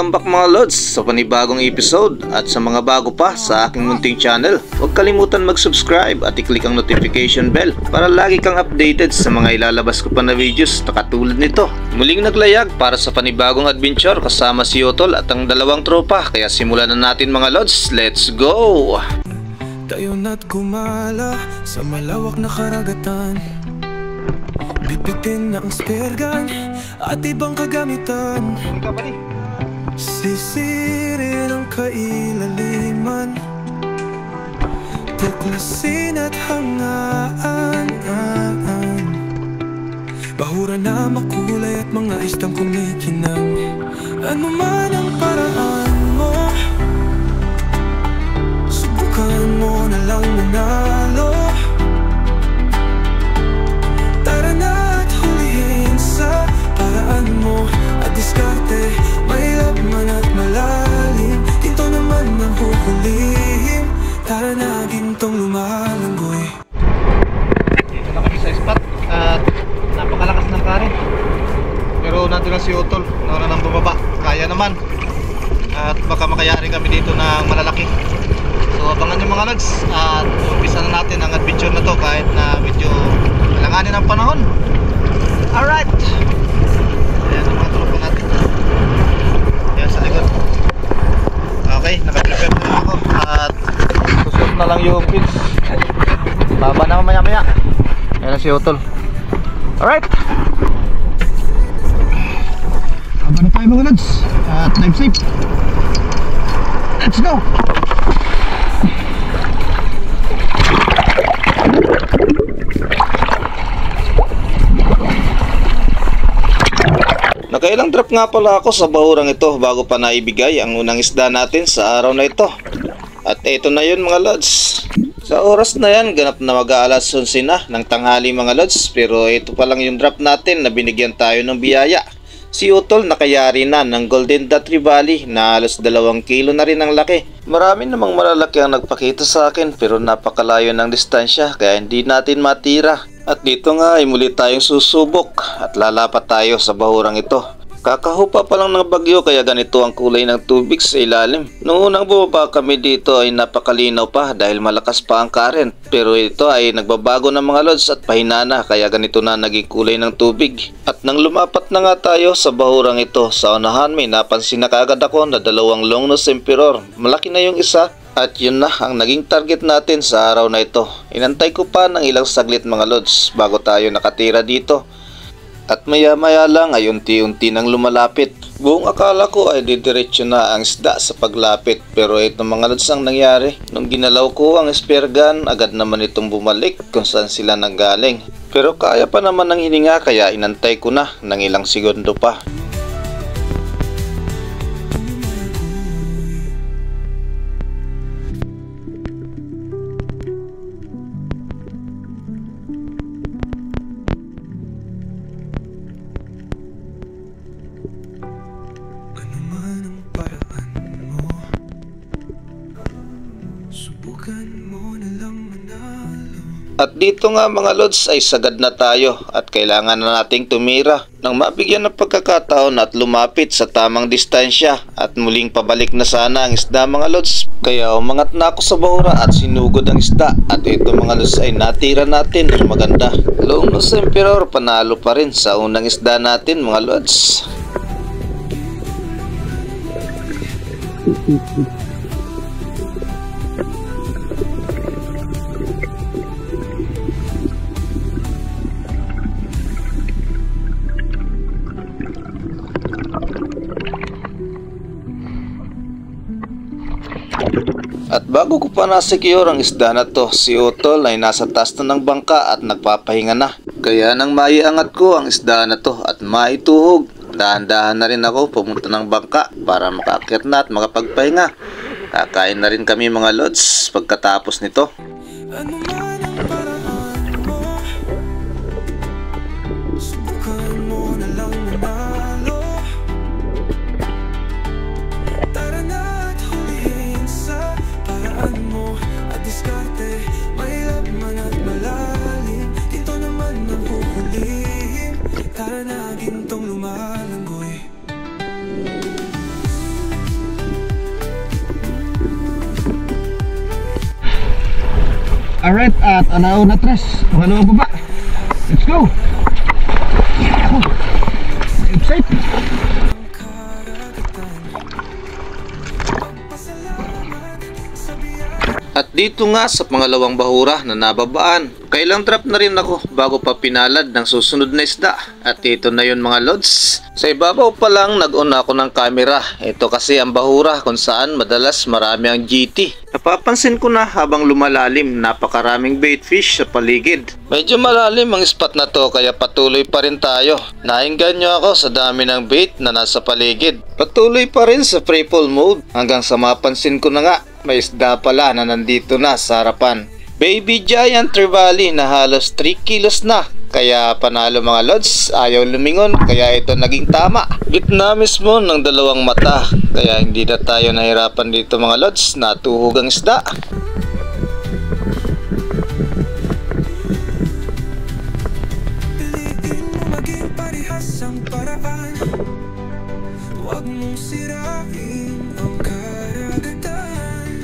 Welcome back mga lods sa panibagong episode, at sa mga bago pa sa aking munting channel, huwag kalimutan mag-subscribe at i-click ang notification bell para lagi kang updated sa mga ilalabas ko pa na videos na katulad nito. Muling naglayag para sa panibagong adventure kasama si Yotol at ang dalawang tropa, kaya simulan na natin mga lods. Let's go! Tayo na't gumala sa malawak na karagatan, bitbitin na ang spear gun at ibang kagamitan. Sisirin ang kailaliman, tuklasin at hangaan. Bahura na makulay at mga istang kumikinang. Ano man ang paraan mo, subukan mo na lang manalo. Tara na at hulihin sa paraan mo at diskarte, may laman at malalim. Dito naman ang huhulihin. Tara na gintong lumalanggoy. Dito na kami sa spot at napakalakas ng karin, pero nandun na si Yotol, nauna nang bumaba. Kaya naman, at baka makayari kami dito ng malalaki. So abangan nyo mga lods, at umpisa na natin ang adventure na to kahit na medyo alanganin ang panahon. Alright, ayan ang mga tropa natin. Ayan sa likod. Okay, nakaprepare na ako at susot na lang yung pins. Baba na maya maya. Ayan na si Yotol. Alright, baba na tayo mga lods at drive safe. Let's go! Nakailang drop nga pala ako sa bahurang ito bago pa naibigay ang unang isda natin sa araw na ito. At ito na yun mga lods. Sa oras na yan, ganap na mag-aalas 11 na ng tanghali mga lods. Pero ito pa lang yung drop natin na binigyan tayo ng biyaya. Si Yotol nakayari na ng Golden Dot Trevally na halos 2 kilo na rin ang laki. Marami namang malalaki ang nagpakita sa akin pero napakalayo ng distansya kaya hindi natin matira. At dito nga ay muli tayong susubok at lalapat tayo sa bahurang ito. Kakahupa pa lang ng bagyo kaya ganito ang kulay ng tubig sa ilalim. Noong unang bumaba kami dito ay napakalinaw pa dahil malakas pa ang current. Pero ito ay nagbabago ng mga lods at pahinana kaya ganito na naging kulay ng tubig. At nang lumapat na nga tayo sa bahurang ito, sa unahan may napansin na kaagad ako na 2 longnose emperor. Malaki na yung isa. At yun na ang naging target natin sa araw na ito. Inantay ko pa ng ilang saglit mga lods bago tayo nakatira dito. At maya maya lang ay unti-unti nang lumalapit. Buong akala ko ay didiretso na ang isda sa paglapit. Pero ito mga lods ang nangyari. Nung ginalaw ko ang spear gun, agad naman itong bumalik kung saan sila nanggaling. Pero kaya pa naman ng hininga kaya inantay ko na ng ilang segundo pa. At dito nga mga lods ay sagad na tayo at kailangan na nating tumira nang mabigyan ng pagkakataon at lumapit sa tamang distansya at muling pabalik na sana ang isda mga lods. Kaya umangat na ako sa bahura at sinugod ang isda at ito mga lods ay natira natin ng maganda. Longnose emperor, panalo pa rin sa unang isda natin mga lods. At bago ko pa na-secure ang isda na to, si Yotol ay nasa taas na ng bangka at nagpapahinga na. Kaya nang maiangat ko ang isda na to at maituhog, dahan-dahan na rin ako pumunta ng bangka para makaakyat na at makapagpahinga. Kakain na rin kami mga lods pagkatapos nito. Ano man ang paraan mo, subukan mo na lang manalo. Tara na at hulihin sa paraan mo at diskarte, may laman at malalim. Dito naman ang huhulihin. Tara na gintong lumalanggoy. Alright, at anaw na tres. Ano ba? Let's go! Safe. At dito nga sa pangalawang bahura na nababaan, kailang drop na rin ako bago pa pinalad ng susunod na isda. At ito na yun mga lods. Sa ibabaw pa lang nag-on ako ng camera. Ito kasi ang bahura kung saan madalas marami ang GT. Napapansin ko na habang lumalalim, napakaraming bait fish sa paligid. Medyo malalim ang spot na to kaya patuloy pa rin tayo. Nainggan nyo ako sa dami ng bait na nasa paligid. Patuloy pa rin sa free fall mode hanggang sa mapansin ko na nga may isda pala na nandito na sa harapan. Baby giant trevally na halos 3 kilos na. Kaya panalo mga lods, ayaw lumingon kaya ito naging tama. Gitna mismo ng dalawang mata kaya hindi na tayo nahirapan dito mga lods, natuhog ang isda. Piliin mo maging parehas ang paraan. Huwag mong sirain ang karagatan.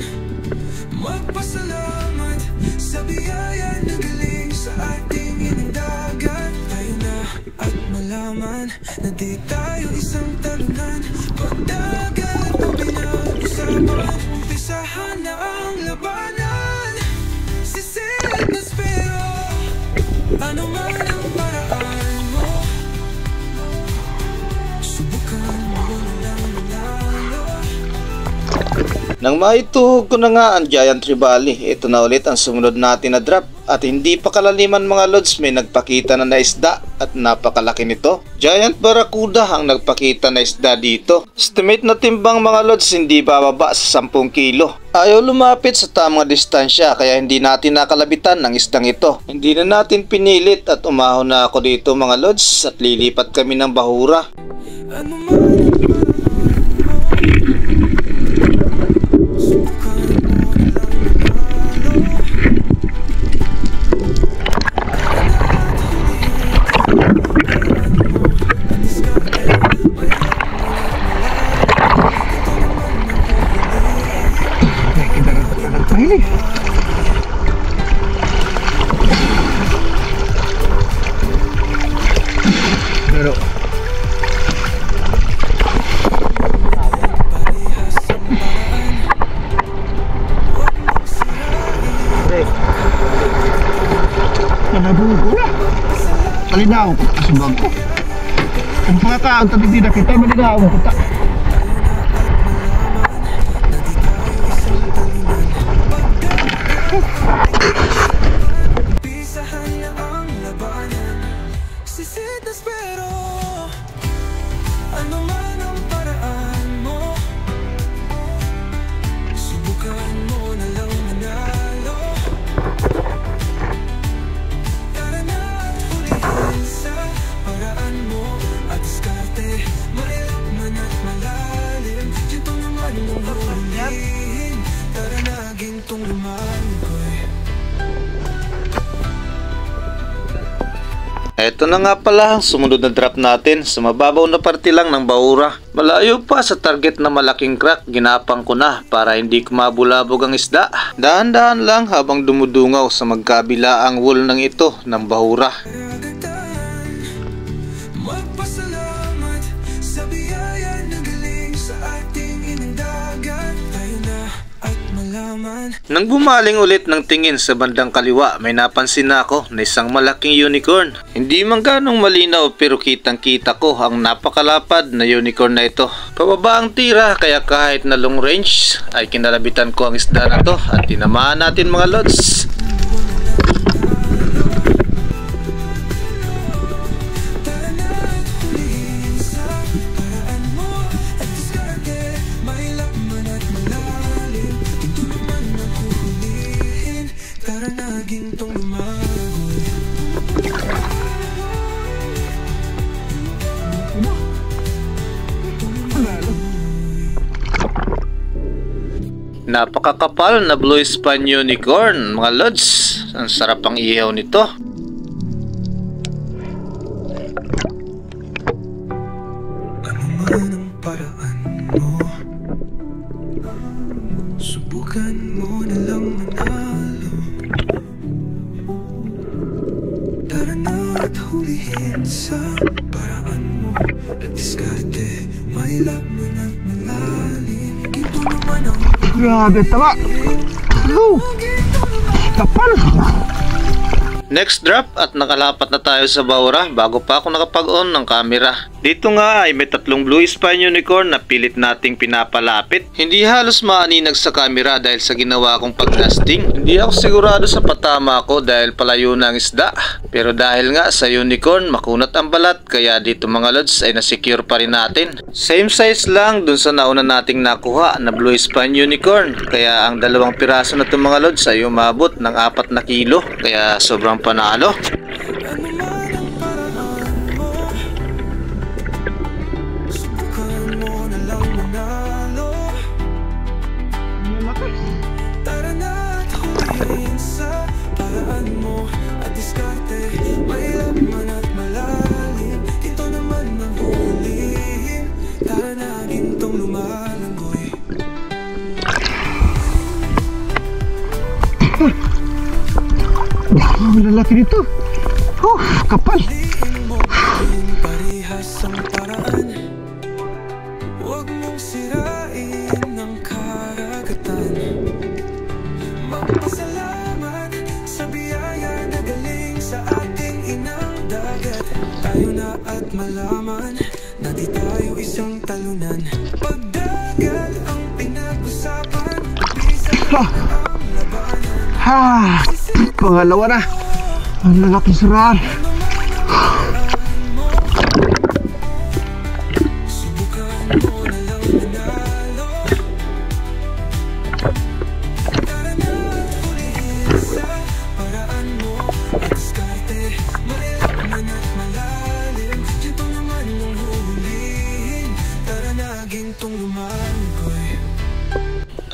Magpasalamat sa biyaya na galing sa ating inindagan. Tayo na at malaman na di tayo isang talunan. Pagdagat ang pinag-usapan, umpisahan na ang labanan. Sisid na spero, ano man ang paraan mo. Subukan mo na lang manalo. Nang maituhog ko na nga ang giant trevally, ito na ulit ang sumunod natin na drop. At hindi pa kalaliman mga lods, may nagpakita na isda at napakalaki nito. Giant barracuda ang nagpakita na isda dito. Estimate na timbang mga lods, hindi bababa sa 10 kilo. Ayaw lumapit sa tamang distansya kaya hindi natin nakalabitan ng isdang ito. Hindi na natin pinilit at umahon na ako dito mga lods at lilipat kami ng bahura. Ano man ang Pahili. Pero nanabugo na. Malinaw ko sa bag ko. Kung mga kaon tadi di nakita, malinaw ko ta. pisahan na ang labanan. Sisid na spero, ano man ang paraan mo. Subukan mo na lang manalo. Tara na at hulihin sa paraan mo. At diskarte, mailap man at malalim. Ginto naman mong hulihin. Tara na, gintong lumagoy. Ito na nga pala ang sumunod na drop natin sa mababaw na parte lang ng bahura. Malayo pa sa target na malaking crack, ginapang ko na para hindi kumabulabog ang isda. Dahan-dahan lang habang dumudungaw sa magkabila ang wool ng ito ng bahura. Karagatan, magpasalamat sa biyaya na galing sa ating inindagan. Tayo na at malaman. Nang bumaling ulit ng tingin sa bandang kaliwa, may napansin na ako na isang malaking unicorn. Hindi man ganong malinaw pero kitang kita ko ang napakalapad na unicorn na ito. Pababa ang tira kaya kahit na long range ay kinalabitan ko ang isda na to at tinamaan natin mga lods. Tara na at hulihin sa paraan mo. At diskarte, mailap man at malalim. Ito naman ang huhulihin. Tara na, gintong lumagoy. Napakakapal na blue span unicorn mga lods. Ang sarap ang ihaw nito. Ano man ang paraan mo, subukan mo na lang manalo. hulihin sa paraan mo at diskarte. May laman at malalim. Ginto naman ang Grabe, tama. Oh, kapal. Next drop at nakalapat na tayo sa Baura bago pa ako nakapag-on ng camera. Dito nga ay may tatlong blue spine unicorn na pilit nating pinapalapit. Hindi halos maaninag sa camera dahil sa ginawa kong pag-casting. Hindi ako sigurado sa patama ko dahil palayo na ang isda. Pero dahil nga sa unicorn makunat ang balat kaya dito mga lods ay nasecure pa rin natin. Same size lang dun sa nauna nating nakuha na blue spine unicorn. Kaya ang dalawang piraso na itong mga lods ay umabot ng 4 na kilo. Kaya sobrang panalo. ano man ang paraan mo. Subukan mo na lang manalo. Tara na at hulihin sa paraan mo at diskarte. May laman at malalim. Ito naman ang hulihin. Tara na gintong lumalanggoy. Ang lalaki nito. Oh, kapal. Liin mo yung parehas ang paraan. Huwag mong sirain ang karagatan. Magpasalamat sa biyaya na galing sa ating inang dagat. Tayo na at malaman na di tayo isang talunan. Pagdagat ang pinag-usapan, bisa ang labanan. Ha, pangalawa na. Ang lalaki siraan. Subukan mo na lang manalo. Tara na at hulihin sa paraan mo at diskarte. May laman at malalim. Dito naman ang hulihin. Tara na gintong lumalanggoy.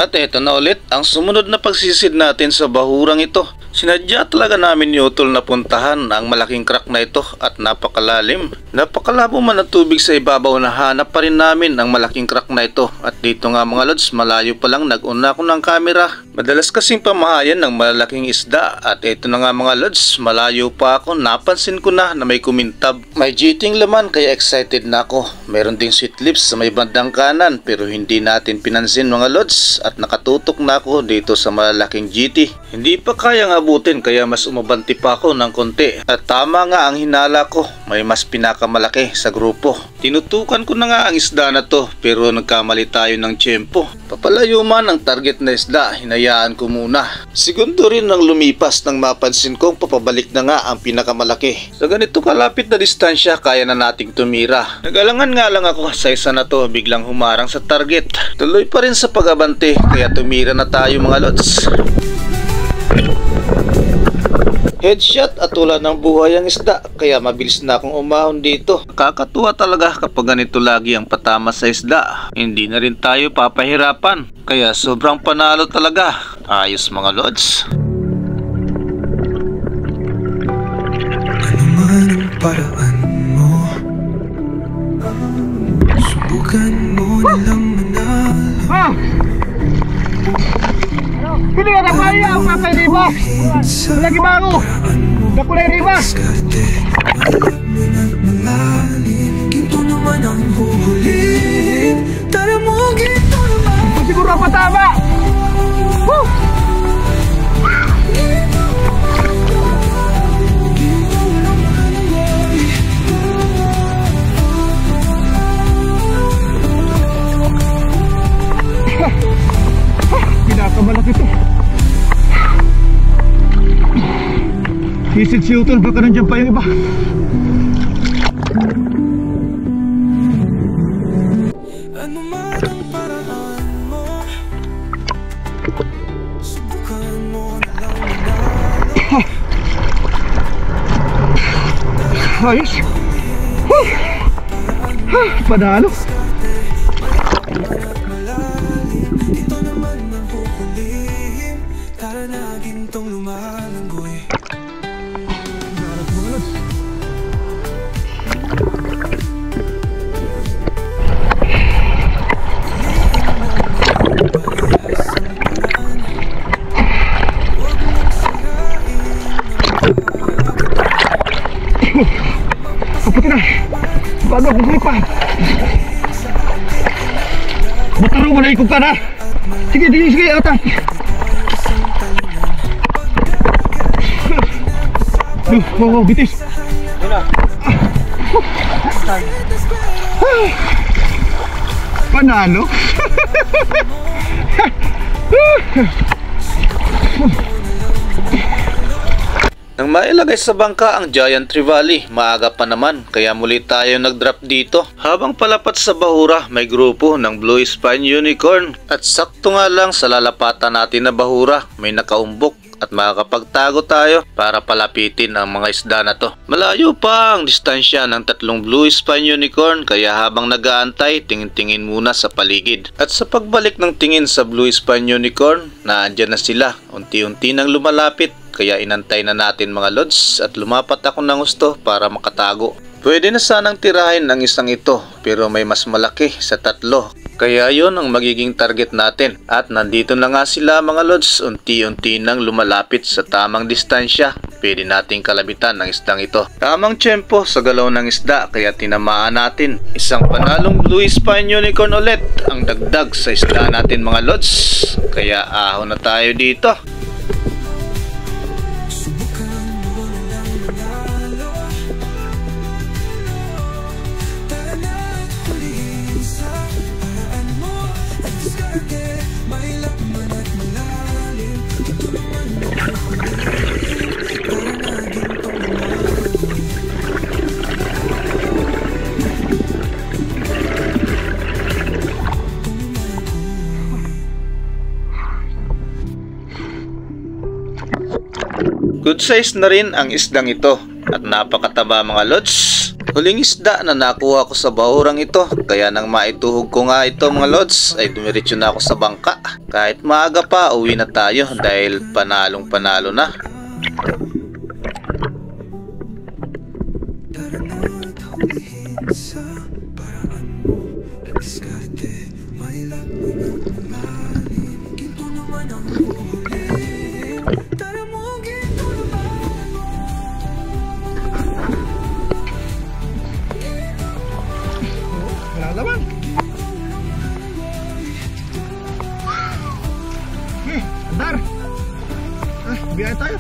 At eto na ulit ang sumunod na pagsisid natin sa bahurang ito. Sinadya talaga namin ni Utol na puntahan ang malaking crack na ito at napakalalim. Napakalabo man ang tubig sa ibabaw na hanap pa rin namin ang malaking crack na ito. At dito nga mga lods, malayo pa lang nag-una ako ng camera. Madalas kasing pamahayan ng malalaking isda at ito na nga mga lods, malayo pa ako. Napansin ko na may kumintab. May jiting laman kaya excited na ako. Meron ding sweet lips sa may bandang kanan pero hindi natin pinansin mga lods at nakatutok na ako dito sa malalaking GT. Hindi pa kayang abutin kaya mas umabanti pa ako ng konti. At tama nga ang hinala ko, may mas pinakamalaki sa grupo. Tinutukan ko na nga ang isda na to pero nagkamali tayo ng tiyempo. Papalayo man ang target na isda, hinayaan ko muna. Segundo rin nang lumipas nang mapansin kong papabalik na nga ang pinakamalaki. Sa ganito kalapit na distansya kaya na nating tumira. Nagalangan nga lang ako sa isa na to biglang humarang sa target. Tuloy pa rin sa pag-abante kaya tumira na tayo mga lods. Headshot at wala ng buhay ang isda kaya mabilis na akong umahon dito. Kakatuwa talaga kapag ganito lagi ang patama sa isda. Hindi na rin tayo papahirapan kaya sobrang panalo talaga. Ayos mga lods. Ano man ang paraan mo, subukan mo na lang manalo. Ha! Hindi ka na kaya ang kakay riba. Lagi bago. Nakulay riba. Diskarte, malaman at malalim. Ginto naman ang huhulihin. Tara mo, ginto naman. Siguro ang patama. Woo! Ginto naman ang buhay. Pinakamalaki to. Isid si Utol, baka nandiyan pa yung iba. Ano man ang paraan mo, subukan mo na lang manalo. Ayos. Woo! Panalo. Malalim, ito naman ang huhulihin. Tara na gintong lumalanggoy. Kaputi na. Bago ako pa. Butaro mo na ikog ka na. Sige, sige, ata. Oh, bitis. Panalo. Nang mailagay sa bangka ang Giant Trevally, maaga pa naman kaya muli tayo nag-drop dito. Habang palapat sa bahura, may grupo ng Blue Spine Unicorn at sakto nga lang sa lalapatan natin na bahura, may nakaumbok at makakapagtago tayo para palapitin ang mga isda na to. Malayo pa ang distansya ng tatlong Blue Spine Unicorn kaya habang nag-aantay, tingin-tingin muna sa paligid. At sa pagbalik ng tingin sa Blue Spine Unicorn, naandyan na sila, unti-unti nang lumalapit. Kaya inantay na natin mga lods at lumapat ako ng gusto para makatago. Pwede na sanang tirahin ang isang ito pero may mas malaki sa tatlo. Kaya yon ang magiging target natin. At nandito na nga sila mga lods, unti-unti nang lumalapit sa tamang distansya. Pwede nating kalabitan ang isdang ito. Tamang tiyempo sa galaw ng isda kaya tinamaan natin. Isang panalong Blue Spine Unicorn ulit ang dagdag sa isda natin mga lods. Kaya ahon na tayo dito. Good size na rin ang isdang ito at napakataba mga lods. Huling isda na nakuha ko sa bahurang ito kaya nang maituhog ko nga ito mga lods ay dumiretso na ako sa bangka. Kahit maaga pa uwi na tayo dahil panalong panalo na. Laban. Andar. Biaya tayo.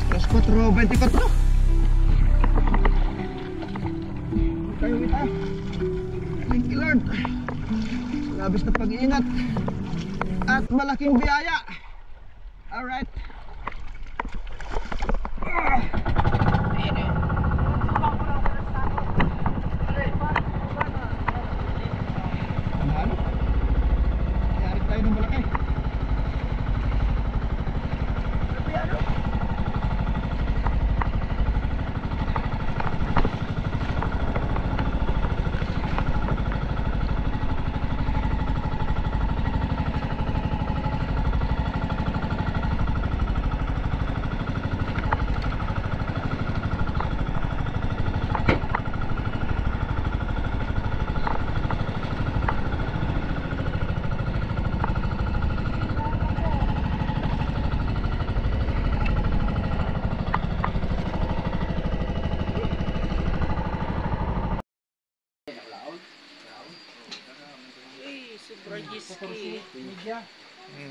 Alas 4:24. Tayo kita. Thank you Lord. Labis na pag-iingat. At malaking biyaya. Alright.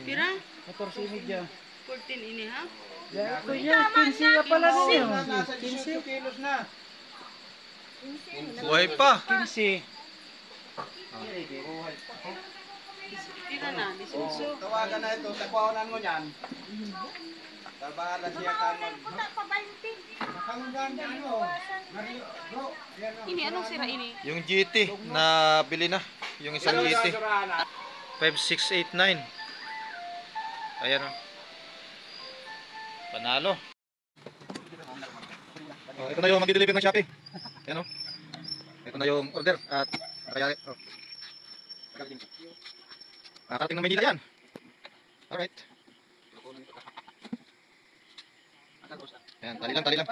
Pira? 14 14 ini ha? Ya, kuya, 15 ka pala ninyo. 15 kilos na. Buhay pa. 15. Pira na, 18. Tawagan na ito, takuanan mo yan. Tabahala siya ka mag... Nakanggan na ano. Bro, yan o. Ini anong sira ini? Yung GT na bili na. Yung isang GT. 5689. Ayan o. Panalo. Oh, ito na yung mag-deliver ng Shopee. Ayan o. Ito na yung order at nakayari. Oh. Nakarating ng Maynila yan. Alright. Ayan, tali lang.